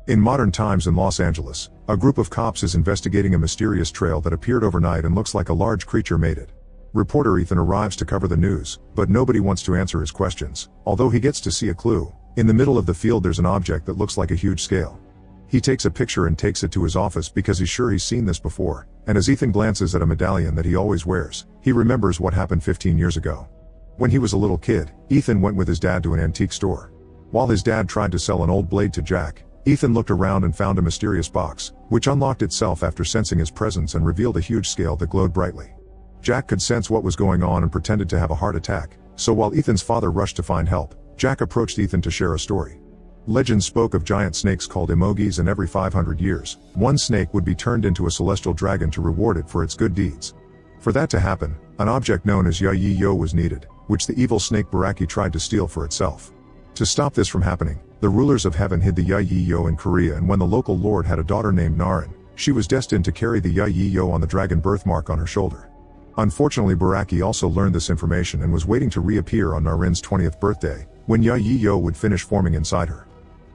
In modern times in Los Angeles, a group of cops is investigating a mysterious trail that appeared overnight and looks like a large creature made it. Reporter Ethan arrives to cover the news, but nobody wants to answer his questions, although he gets to see a clue. In the middle of the field there's an object that looks like a huge scale. He takes a picture and takes it to his office because he's sure he's seen this before, and as Ethan glances at a medallion that he always wears, he remembers what happened 15 years ago. When he was a little kid, Ethan went with his dad to an antique store. While his dad tried to sell an old blade to Jack, Ethan looked around and found a mysterious box, which unlocked itself after sensing his presence and revealed a huge scale that glowed brightly. Jack could sense what was going on and pretended to have a heart attack, so while Ethan's father rushed to find help, Jack approached Ethan to share a story. Legends spoke of giant snakes called emojis, and every 500 years, one snake would be turned into a celestial dragon to reward it for its good deeds. For that to happen, an object known as Ya-Yi-Yo was needed, which the evil snake Baraki tried to steal for itself. To stop this from happening, the rulers of heaven hid the Ya-Yi-Yo in Korea, and when the local lord had a daughter named Naren, she was destined to carry the Ya-Yi-Yo on the dragon birthmark on her shoulder. Unfortunately, Baraki also learned this information and was waiting to reappear on Naren's 20th birthday, when Ya-Yi-Yo would finish forming inside her.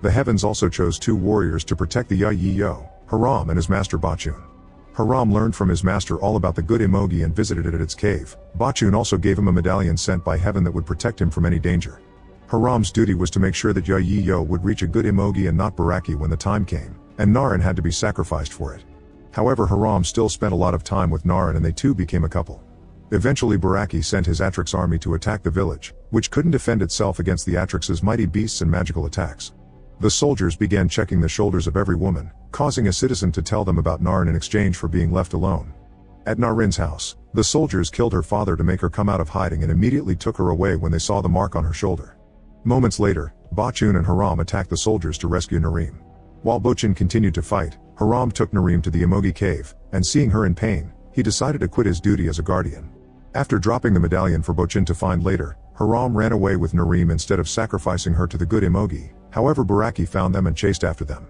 The heavens also chose two warriors to protect the Ya-Yi-Yo, Haram and his master Bachun. Haram learned from his master all about the good emoji and visited it at its cave. Bachun also gave him a medallion sent by heaven that would protect him from any danger. Haram's duty was to make sure that Ya-Yi-Yo would reach a good emoji and not Baraki when the time came, and Naren had to be sacrificed for it. However, Haram still spent a lot of time with Naren and they two became a couple. Eventually Baraki sent his Atrix army to attack the village, which couldn't defend itself against the Atrix's mighty beasts and magical attacks. The soldiers began checking the shoulders of every woman, causing a citizen to tell them about Naren in exchange for being left alone. At Naren's house, the soldiers killed her father to make her come out of hiding and immediately took her away when they saw the mark on her shoulder. Moments later, Bachun and Haram attacked the soldiers to rescue Nareem. While Bachun continued to fight, Haram took Nareem to the emoji cave, and seeing her in pain, he decided to quit his duty as a guardian. After dropping the medallion for Bachun to find later, Haram ran away with Nareem instead of sacrificing her to the good emoji. However, Baraki found them and chased after them.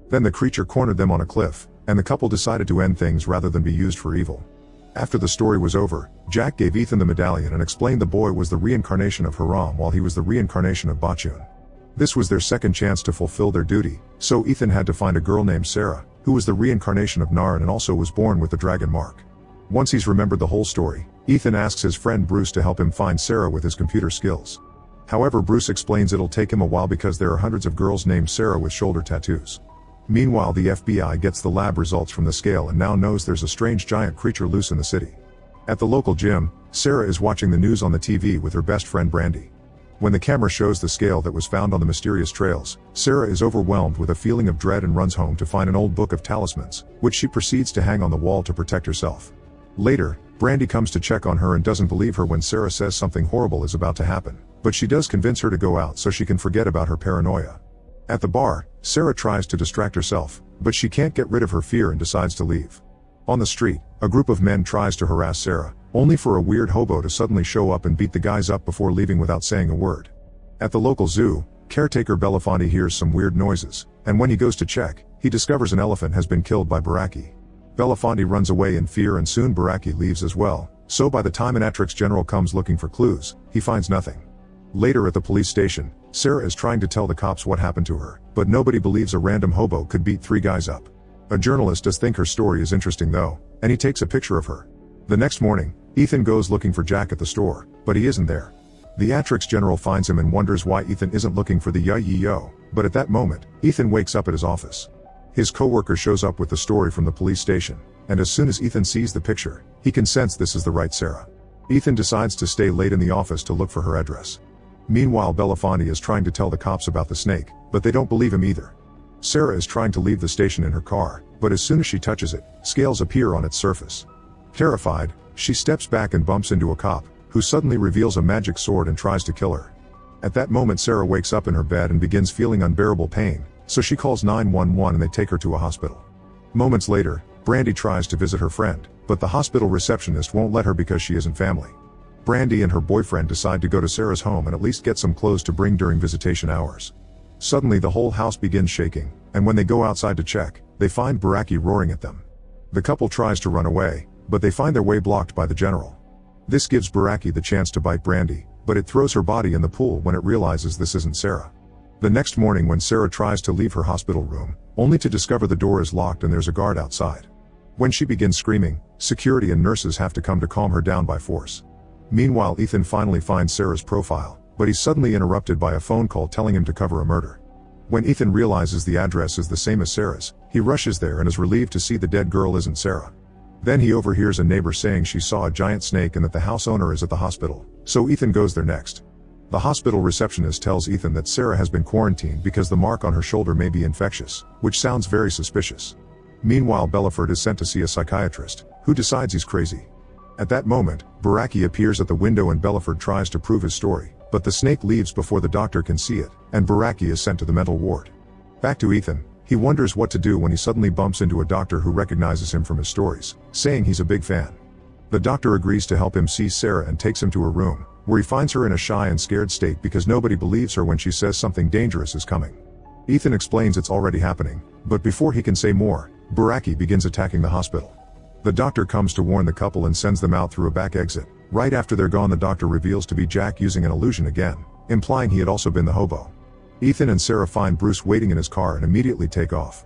Then the creature cornered them on a cliff, and the couple decided to end things rather than be used for evil. After the story was over, Jack gave Ethan the medallion and explained the boy was the reincarnation of Haram while he was the reincarnation of Bachun. This was their second chance to fulfill their duty, so Ethan had to find a girl named Sarah, who was the reincarnation of Naren and also was born with the dragon mark. Once he's remembered the whole story, Ethan asks his friend Bruce to help him find Sarah with his computer skills. However, Bruce explains it'll take him a while because there are hundreds of girls named Sarah with shoulder tattoos. Meanwhile, the FBI gets the lab results from the scale and now knows there's a strange giant creature loose in the city. At the local gym, Sarah is watching the news on the TV with her best friend Brandy. When the camera shows the scale that was found on the mysterious trails, Sarah is overwhelmed with a feeling of dread and runs home to find an old book of talismans, which she proceeds to hang on the wall to protect herself. Later, Brandy comes to check on her and doesn't believe her when Sarah says something horrible is about to happen, but she does convince her to go out so she can forget about her paranoia. At the bar, Sarah tries to distract herself, but she can't get rid of her fear and decides to leave. On the street, a group of men tries to harass Sarah, only for a weird hobo to suddenly show up and beat the guys up before leaving without saying a word. At the local zoo, caretaker Belafonte hears some weird noises, and when he goes to check, he discovers an elephant has been killed by Baraki. Belafonte runs away in fear and soon Baraki leaves as well, so by the time an Atrix general comes looking for clues, he finds nothing. Later at the police station, Sarah is trying to tell the cops what happened to her, but nobody believes a random hobo could beat 3 guys up. A journalist does think her story is interesting though, and he takes a picture of her. The next morning, Ethan goes looking for Jack at the store, but he isn't there. The Atrix general finds him and wonders why Ethan isn't looking for the Ya-Yi-Yo, but at that moment, Ethan wakes up at his office. His coworker shows up with the story from the police station, and as soon as Ethan sees the picture, he can sense this is the right Sarah. Ethan decides to stay late in the office to look for her address. Meanwhile, Belafonte is trying to tell the cops about the snake, but they don't believe him either. Sarah is trying to leave the station in her car, but as soon as she touches it, scales appear on its surface. Terrified, she steps back and bumps into a cop, who suddenly reveals a magic sword and tries to kill her. At that moment, Sarah wakes up in her bed and begins feeling unbearable pain, so she calls 911 and they take her to a hospital. Moments later, Brandy tries to visit her friend, but the hospital receptionist won't let her because she isn't family. Brandy and her boyfriend decide to go to Sarah's home and at least get some clothes to bring during visitation hours. Suddenly the whole house begins shaking, and when they go outside to check, they find Baraki roaring at them. The couple tries to run away, but they find their way blocked by the general. This gives Baraki the chance to bite Brandy, but it throws her body in the pool when it realizes this isn't Sarah. The next morning when Sarah tries to leave her hospital room, only to discover the door is locked and there's a guard outside. When she begins screaming, security and nurses have to come to calm her down by force. Meanwhile, Ethan finally finds Sarah's profile, but he's suddenly interrupted by a phone call telling him to cover a murder. When Ethan realizes the address is the same as Sarah's, he rushes there and is relieved to see the dead girl isn't Sarah. Then he overhears a neighbor saying she saw a giant snake and that the house owner is at the hospital, so Ethan goes there next. The hospital receptionist tells Ethan that Sarah has been quarantined because the mark on her shoulder may be infectious, which sounds very suspicious. Meanwhile, Belaford is sent to see a psychiatrist, who decides he's crazy. At that moment, Baraki appears at the window and Belaford tries to prove his story, but the snake leaves before the doctor can see it, and Baraki is sent to the mental ward. Back to Ethan, he wonders what to do when he suddenly bumps into a doctor who recognizes him from his stories, saying he's a big fan. The doctor agrees to help him see Sarah and takes him to her room, where he finds her in a shy and scared state because nobody believes her when she says something dangerous is coming. Ethan explains it's already happening, but before he can say more, Baraki begins attacking the hospital. The doctor comes to warn the couple and sends them out through a back exit. Right after they're gone, the doctor reveals to be Jack using an illusion again, implying he had also been the hobo. Ethan and Sarah find Bruce waiting in his car and immediately take off.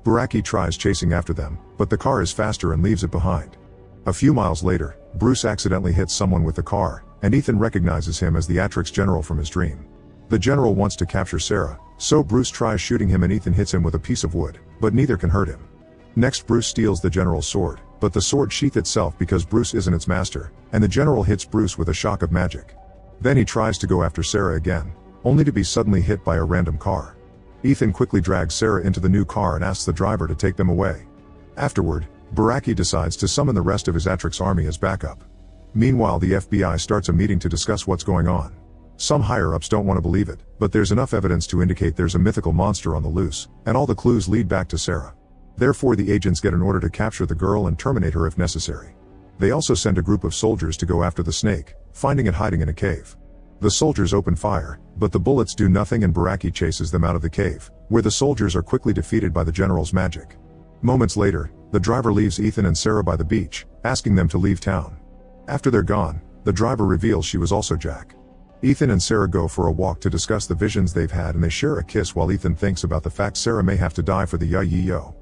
Baraki tries chasing after them, but the car is faster and leaves it behind. A few miles later, Bruce accidentally hits someone with the car, and Ethan recognizes him as the Atrix general from his dream. The general wants to capture Sarah, so Bruce tries shooting him and Ethan hits him with a piece of wood, but neither can hurt him. Next, Bruce steals the general's sword, but the sword sheath itself because Bruce isn't its master, and the general hits Bruce with a shock of magic. Then he tries to go after Sarah again, only to be suddenly hit by a random car. Ethan quickly drags Sarah into the new car and asks the driver to take them away. Afterward, Baraki decides to summon the rest of his Atrix army as backup. Meanwhile, the FBI starts a meeting to discuss what's going on. Some higher-ups don't want to believe it, but there's enough evidence to indicate there's a mythical monster on the loose, and all the clues lead back to Sarah. Therefore, the agents get an order to capture the girl and terminate her if necessary. They also send a group of soldiers to go after the snake, finding it hiding in a cave. The soldiers open fire, but the bullets do nothing and Baraki chases them out of the cave, where the soldiers are quickly defeated by the general's magic. Moments later, the driver leaves Ethan and Sarah by the beach, asking them to leave town. After they're gone, the driver reveals she was also Jack. Ethan and Sarah go for a walk to discuss the visions they've had and they share a kiss while Ethan thinks about the fact Sarah may have to die for the yo.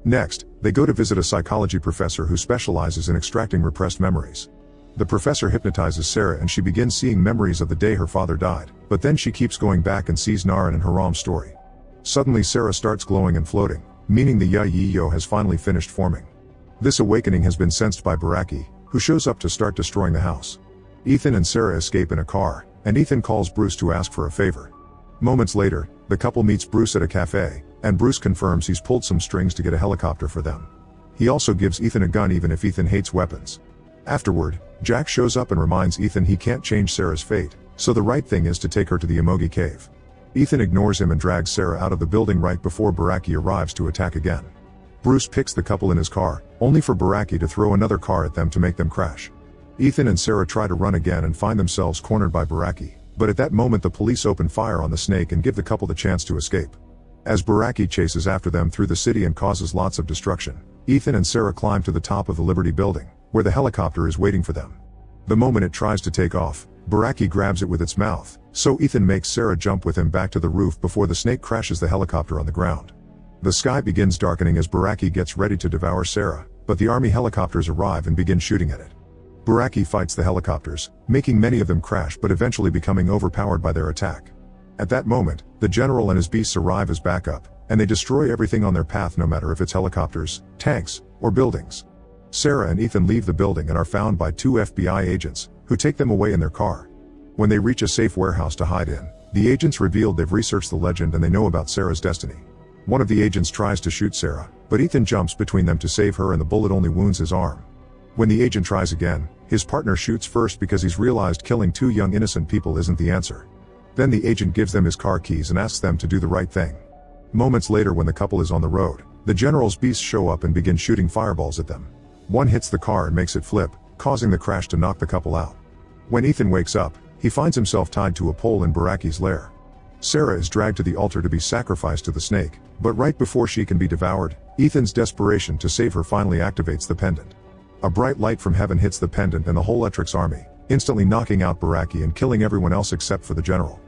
Next, they go to visit a psychology professor who specializes in extracting repressed memories. The professor hypnotizes Sarah and she begins seeing memories of the day her father died, but then she keeps going back and sees Naren and Haram's story. Suddenly Sarah starts glowing and floating, meaning the yo has finally finished forming. This awakening has been sensed by Baraki, who shows up to start destroying the house. Ethan and Sarah escape in a car, and Ethan calls Bruce to ask for a favor. Moments later, the couple meets Bruce at a cafe, and Bruce confirms he's pulled some strings to get a helicopter for them. He also gives Ethan a gun even if Ethan hates weapons. Afterward, Jack shows up and reminds Ethan he can't change Sarah's fate, so the right thing is to take her to the Emogi cave. Ethan ignores him and drags Sarah out of the building right before Baraki arrives to attack again. Bruce picks the couple in his car, only for Baraki to throw another car at them to make them crash. Ethan and Sarah try to run again and find themselves cornered by Baraki, but at that moment the police open fire on the snake and give the couple the chance to escape. As Baraki chases after them through the city and causes lots of destruction, Ethan and Sarah climb to the top of the Liberty building, where the helicopter is waiting for them. The moment it tries to take off, Baraki grabs it with its mouth, so Ethan makes Sarah jump with him back to the roof before the snake crashes the helicopter on the ground. The sky begins darkening as Baraki gets ready to devour Sarah, but the army helicopters arrive and begin shooting at it. Baraki fights the helicopters, making many of them crash but eventually becoming overpowered by their attack. At that moment, the general and his beasts arrive as backup, and they destroy everything on their path no matter if it's helicopters, tanks, or buildings. Sarah and Ethan leave the building and are found by two FBI agents, who take them away in their car. When they reach a safe warehouse to hide in, the agents revealed they've researched the legend and they know about Sarah's destiny. One of the agents tries to shoot Sarah, but Ethan jumps between them to save her and the bullet only wounds his arm. When the agent tries again, his partner shoots first because he's realized killing two young innocent people isn't the answer. Then the agent gives them his car keys and asks them to do the right thing. Moments later, when the couple is on the road, the general's beasts show up and begin shooting fireballs at them. One hits the car and makes it flip, causing the crash to knock the couple out. When Ethan wakes up, he finds himself tied to a pole in Baraki's lair. Sarah is dragged to the altar to be sacrificed to the snake, but right before she can be devoured, Ethan's desperation to save her finally activates the pendant. A bright light from heaven hits the pendant and the whole Atrix army, instantly knocking out Baraki and killing everyone else except for the general.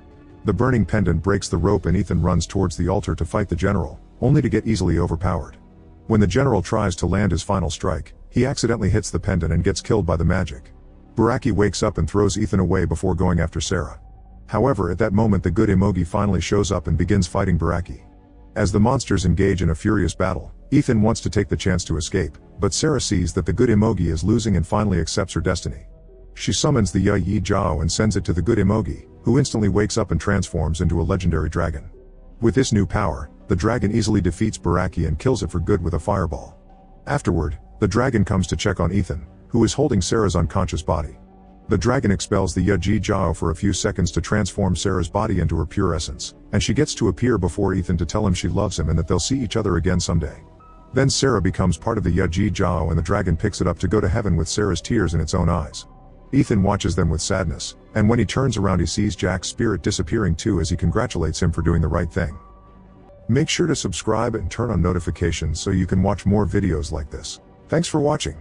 The burning pendant breaks the rope and Ethan runs towards the altar to fight the general, only to get easily overpowered. When the general tries to land his final strike, he accidentally hits the pendant and gets killed by the magic. Baraki wakes up and throws Ethan away before going after Sarah. However, at that moment the good Emogi finally shows up and begins fighting Baraki. As the monsters engage in a furious battle, Ethan wants to take the chance to escape, but Sarah sees that the good Emogi is losing and finally accepts her destiny. She summons the Yi Jiao and sends it to the good Emogi, who instantly wakes up and transforms into a legendary dragon. With this new power, the dragon easily defeats Baraki and kills it for good with a fireball. Afterward, the dragon comes to check on Ethan, who is holding Sarah's unconscious body. The dragon expels the Yi Jiao for a few seconds to transform Sarah's body into her pure essence, and she gets to appear before Ethan to tell him she loves him and that they'll see each other again someday. Then Sarah becomes part of the Yi Jiao and the dragon picks it up to go to heaven with Sarah's tears in its own eyes. Ethan watches them with sadness, and when he turns around he sees Jack's spirit disappearing too as he congratulates him for doing the right thing. Make sure to subscribe and turn on notifications so you can watch more videos like this. Thanks for watching.